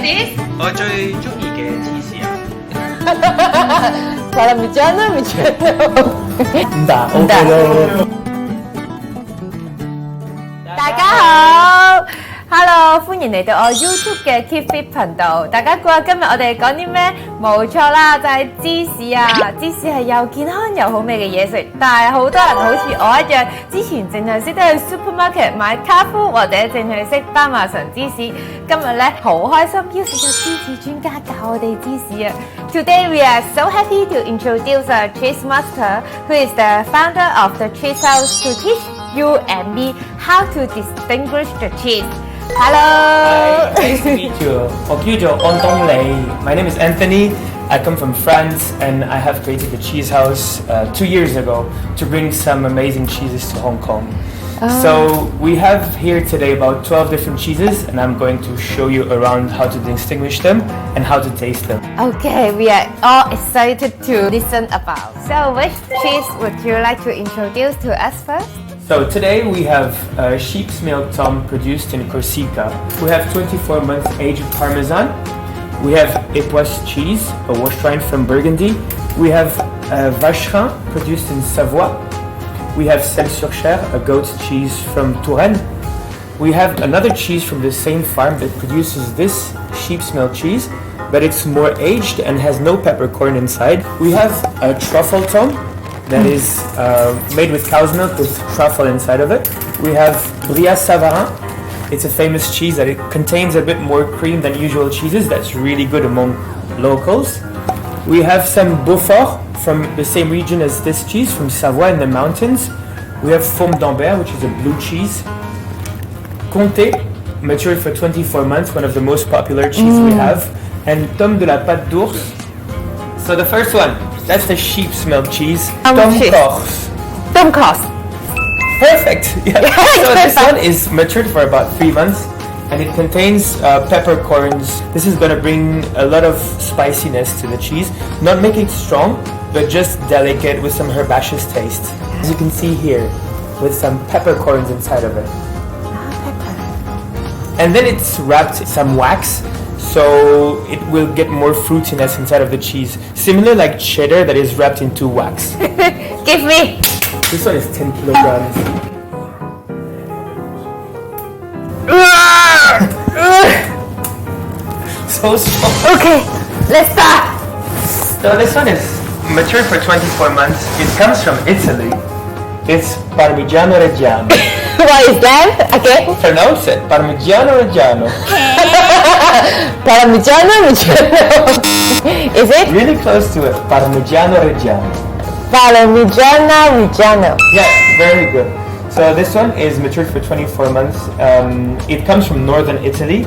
this？ 我最中意嘅芝士啊。Parmigiano Reggiano。唔得，OK 咯。大家好 ，Hello， 歡迎嚟到我 YouTube 嘅 Keep Fit 頻道。大家估下今日我哋講啲咩？冇錯啦，就係芝士啊！芝士係又健康又好味嘅嘢食，但係好多人好似我一樣，之前淨係識得去 supermarket 買卡夫或者淨係識巴馬臣芝士。今日咧好開心邀請到芝士專家教我哋芝士啊！Today we are so happy to introduce a cheese master who is the founder of the cheese house to teach you and me how to distinguish the cheese. Hello. Hi, nice to meet you. 我叫做安東尼 My name is Anthony. I come from France and I have created the cheese house 2 years ago to bring some amazing cheeses to Hong Kong. So we have here today about 12 different cheeses and I'm going to show you around how to distinguish them and how to taste them. Okay, we are all excited to listen about. So which cheese would you like to introduce to us first? So today we have sheep's milk tom produced in Corsica. We have 24 months aged Parmesan. We have Epoisse cheese, a Washed-rind from Burgundy. We have Washed-rind produced in Savoie. We have Celle-sur-Cher, a goat cheese from Touraine. We have another cheese from the same farm that produces this sheep's milk cheese, but it's more aged and has no peppercorn inside. We have a truffle tom that is made with cow's milk with truffle inside of it. We have Bria Savarin. It's a famous cheese that it contains a bit more cream than usual cheeses. That's really good among locals. We have some Beaufort from the same region as this cheese, from Savoie in the mountains. We have Faume d'Ambert, which is a blue cheese. Comté, matured for 24 months, one of the most popular cheeses we have. And Tome de la Pâte d'Ours. So the first one, that's the sheep's milk cheese. Tom Corse. Tom Corse. Perfect. Yeah. So this one is matured for about 3 months and it contains peppercorns. This is going to bring a lot of spiciness to the cheese. Not make it strong, but just delicate with some herbaceous taste. As you can see here, with some peppercorns inside of it. And then it's wrapped in some wax, so it will get more fruitiness inside of the cheese. Similar like cheddar that is wrapped into wax. Give me. This one is 10 kilograms. So strong. Okay, let's start. So this one is matured for 24 months. It comes from Italy. It's Parmigiano Reggiano. What is that? Okay. Pronounce it. Parmigiano Reggiano. Parmigiano Reggiano. Is it? Really close to it. Parmigiano Reggiano. Parmigiano Reggiano. Yeah, very good. So this one is matured for 24 months. It comes from northern Italy.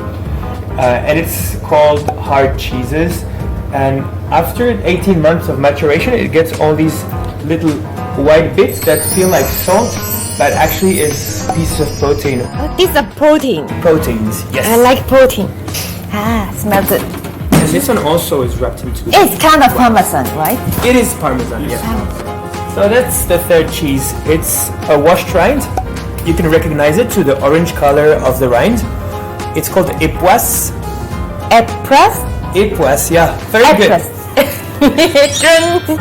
And it's called hard cheeses. And after 18 months of maturation, it gets all these little white bits that feel like salt, but actually is pieces of protein. This is a protein. Proteins, yes. I like protein. Smells good. And this one also is wrapped into. It's kind of Parmesan, right? It is Parmesan, yes. So that's the third cheese. It's a washed-rind. You can recognize it to the orange color of the rind. It's called Epoisse. Epoisse? Epoisse, yeah. Very good.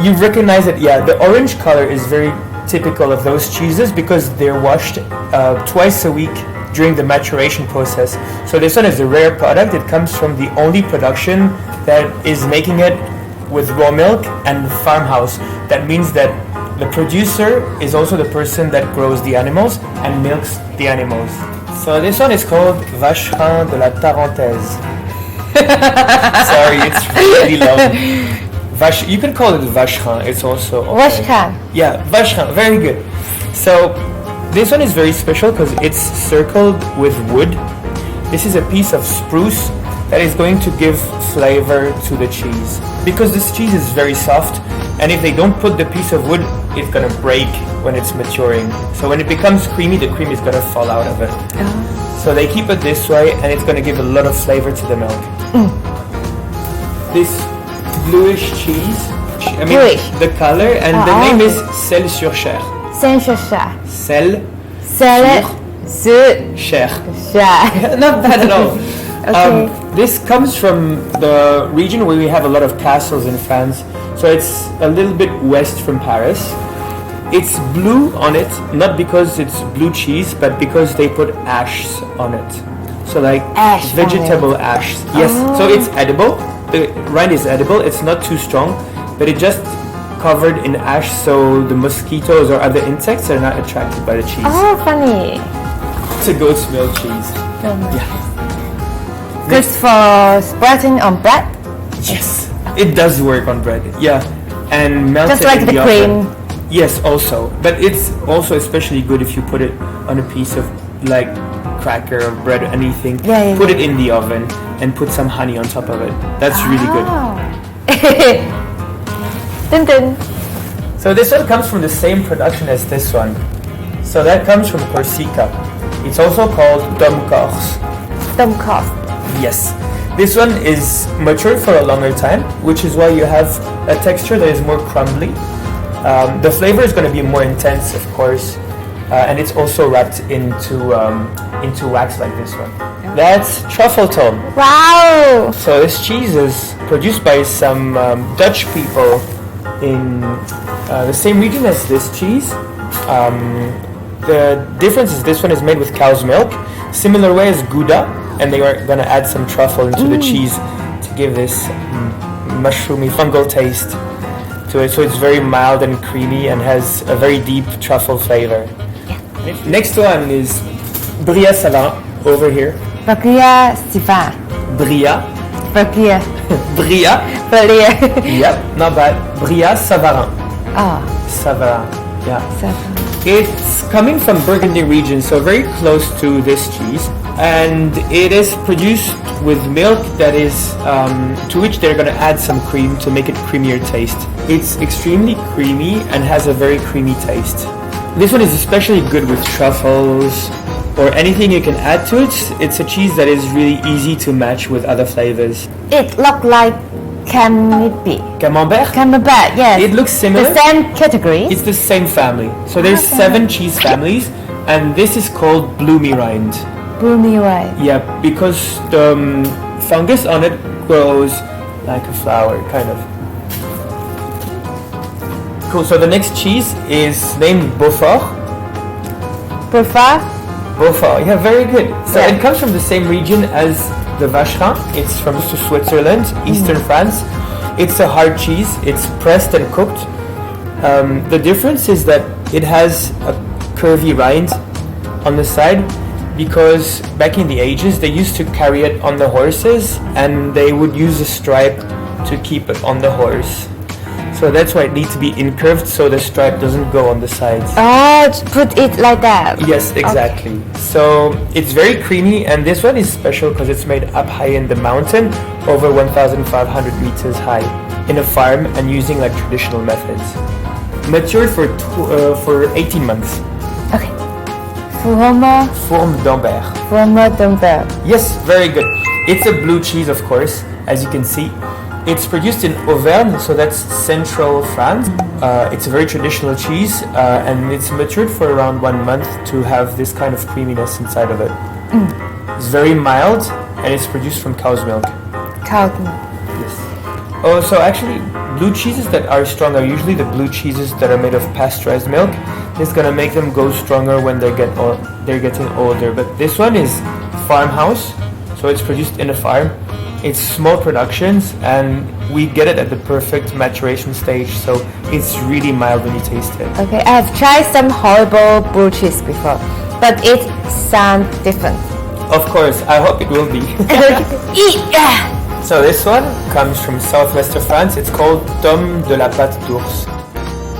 You recognize it, yeah. The orange color is very typical of those cheeses because they're washed twice a week during the maturation process. So this one is a rare product. It comes from the only production that is making it with raw milk and farmhouse. That means that the producer is also the person that grows the animals and milks the animals. So this one is called Washed-rind de la Tarentaise. Sorry, it's really long. You can call it Washed-rind. It's also okay. Washed-rind. Yeah, Washed-rind. Very good. So this one is very special because it's circled with wood. This is a piece of spruce that is going to give flavor to the cheese. Because this cheese is very soft, and if they don't put the piece of wood, it's gonna break when it's maturing. So when it becomes creamy, the cream is gonna fall out of it. So they keep it this way, and it's gonna give a lot of flavor to the milk. This bluish cheese, bluish. The color, and the name is Celle-sur-Cher. Celle-sur-Cher. Celle. Celle-sur-Cher. Not bad at all. Okay. This comes from the region where we have a lot of castles in France. So it's a little bit west from Paris. It's blue on it, not because it's blue cheese, but because they put ash on it. So like Ash on vegetable ash. Yes, so it's edible. The rind is edible. It's not too strong, but it just covered in ash, so the mosquitoes or other insects are not attracted by the cheese. Oh, funny. It's a goat's milk cheese. Yeah. Good for spreading on bread. Yes, it does work on bread. Yeah, and melt Just it like in the oven. cream. Yes, also, but it's also especially good if you put it on a piece of like cracker or bread or anything. Yeah, yeah, put it in the oven and put some honey on top of it. That's really good. Dun dun. So this one comes from the same production as this one. So that comes from Corsica. It's also called Dom Corse. Dom Corse. Yes. This one is matured for a longer time, which is why you have a texture that is more crumbly. The flavor is going to be more intense, of course, and it's also wrapped into wax like this one. That's truffle tom. Wow. So this cheese is produced by some Dutch people in the same region as this cheese. The difference is this one is made with cow's milk, similar way as Gouda, and they are going to add some truffle into the cheese to give this mushroomy fungal taste to it. So it's very mild and creamy and has a very deep truffle flavor. Next one is Bria Savarin over here. Bria Siva. Bria. Bria. Bria. Bria. Yep, not bad. Bria Savarin. Ah, Savarin. Yeah. Sava. It's coming from Burgundy region, so very close to this cheese, and it is produced with milk that is to which they're going to add some cream to make it creamier taste. It's extremely creamy and has a very creamy taste. This one is especially good with truffles or anything you can add to it. It's a cheese that is really easy to match with other flavors. It looked like Camembert. Camembert? Camembert, yes. It looks similar. The same category. It's the same family. So there's 7 cheese families, and this is called Bloomy Rind. Bloomy Rind. Yeah, because the fungus on it grows like a flower, kind of. Cool, so the next cheese is named Beaufort. Beaufort? Beaufort, yeah, very good. So Yeah. it comes from the same region as the Washed-rind. It's from Switzerland, eastern France. It's a hard cheese. It's pressed and cooked. The difference is that it has a curvy rind on the side, because back in the ages they used to carry it on the horses, and they would use a stripe to keep it on the horse. So that's why it needs to be incurved, so the stripe doesn't go on the sides. Oh, put it like that. Yes, exactly. So it's very creamy, and this one is special because it's made up high in the mountain, over 1,500 meters high, in a farm and using like traditional methods. Matured for 18 months. Okay. Fourme Fourme d'Ambert. d'Ambert. Yes, very good. It's a blue cheese, of course, as you can see. It's produced in Auvergne, so that's central France. It's a very traditional cheese, and it's matured for around 1 month to have this kind of creaminess inside of it. It's very mild, and it's produced from cow's milk. Cow's milk. Yes. Oh, so actually, blue cheeses that are strong are usually the blue cheeses that are made of pasteurized milk. It's gonna make them go stronger when they're getting older. But this one is farmhouse, so it's produced in a farm. It's small productions, and we get it at the perfect maturation stage, so it's really mild when you taste it. Okay, I have tried some horrible blue cheese before, but it sounds different. Of course, I hope it will be. Yeah. So this one comes from southwest of France. It's called Tome de la pâte d'ours.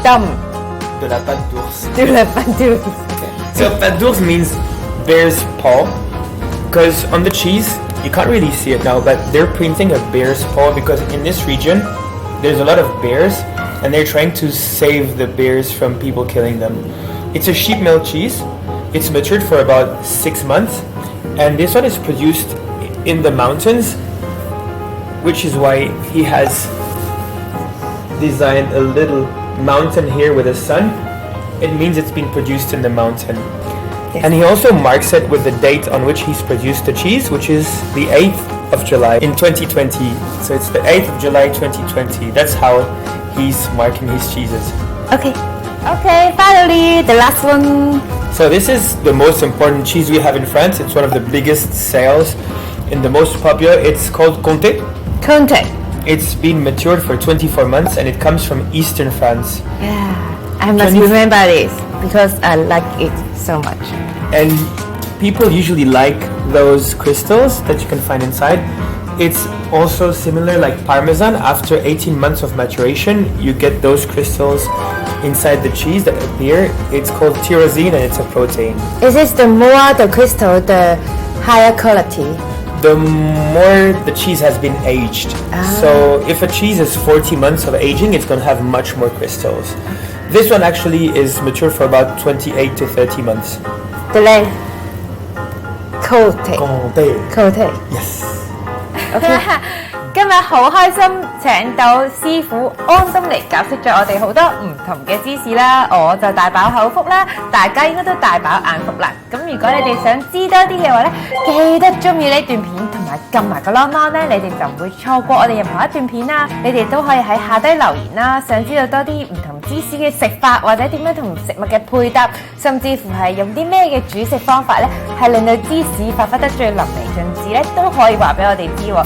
Dumb. De la pâte d'ours. Do the do. So pâte d'ours means bear's paw, because on the cheese, you can't really see it now, but they're printing a bear's paw because in this region, there's a lot of bears, and they're trying to save the bears from people killing them. It's a sheep milk cheese. It's matured for about 6 months, and this one is produced in the mountains, which is why he has designed a little mountain here with a sun. It means it's been produced in the mountain. And he also marks it with the date on which he's produced the cheese, which is the 8th of July in 2020. So it's the 8th of July 2020. That's how he's marking his cheeses. Okay, finally, the last one. So this is the most important cheese we have in France. It's one of the biggest sales and the most popular. It's called Comté. Comté. It's been matured for 24 months and it comes from eastern France. Yeah, I must remember this because I like it so much. And people usually like those crystals that you can find inside. It's also similar like Parmesan. After 18 months of maturation, you get those crystals inside the cheese that appear. It's called tyrosine and it's a protein. Is this the more the crystal, the higher quality? The more the cheese has been aged. So if a cheese is 40 months of aging, it's going to have much more crystals. This one actually is mature for about 28 to 30 months. The length? Comté. Comté. Yes. Okay. 今日好開心請到師傅安東尼教識咗我哋好多唔同嘅芝士啦，我就大飽口福啦，大家應該都大飽眼福啦。咁如果你哋想知多啲嘅話咧，記得鍾意呢段片同埋撳埋個 long on 咧，你哋就唔會錯過我哋任何一段片啦。你哋都可以喺下低留言啦，想知道多啲唔同芝士嘅食法，或者點樣同食物嘅配搭，甚至乎係用啲咩嘅煮食方法咧，係令到芝士發揮得最淋漓盡致咧，都可以話俾我哋知喎。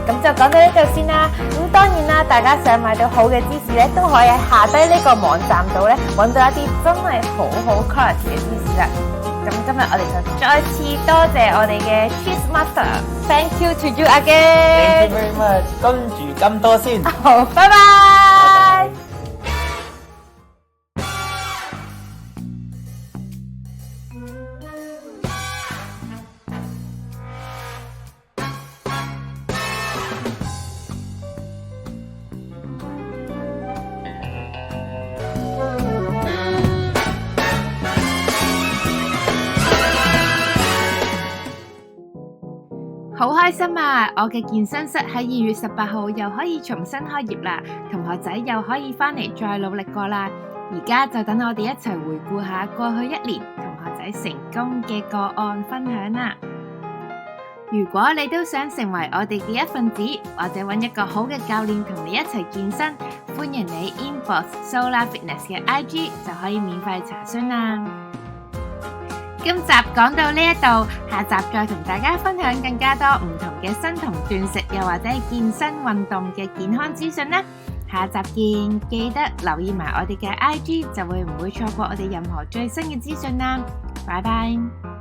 咁就講到呢度先啦。咁當然啦，大家想買到好嘅芝士咧，都可以喺下低呢個網站度咧揾到一啲真係好 quality 嘅芝士啦。咁今日我哋就再次多謝我哋嘅 Cheese Master。Thank you to you again. Thank you very much. 跟住咁多先。好，拜拜。好開心啊！我嘅健身室喺2月18號又可以重新開業啦，同學仔又可以返嚟再努力過啦。而家就等我哋一齊回顧下過去1年同學仔成功嘅個案分享啦。如果你都想成為我哋嘅一份子，或者揾一個好嘅教練同你一齊健身，歡迎你 inbox Solar Fitness 嘅 IG 就可以免費查詢啦。今集講到呢一度，下集再同大家分享更加多唔同嘅生酮斷食又或者係健身運動嘅健康資訊啦。下集見，記得留意埋我哋嘅 IG，就會唔會錯過我哋任何最新嘅資訊啦。拜拜。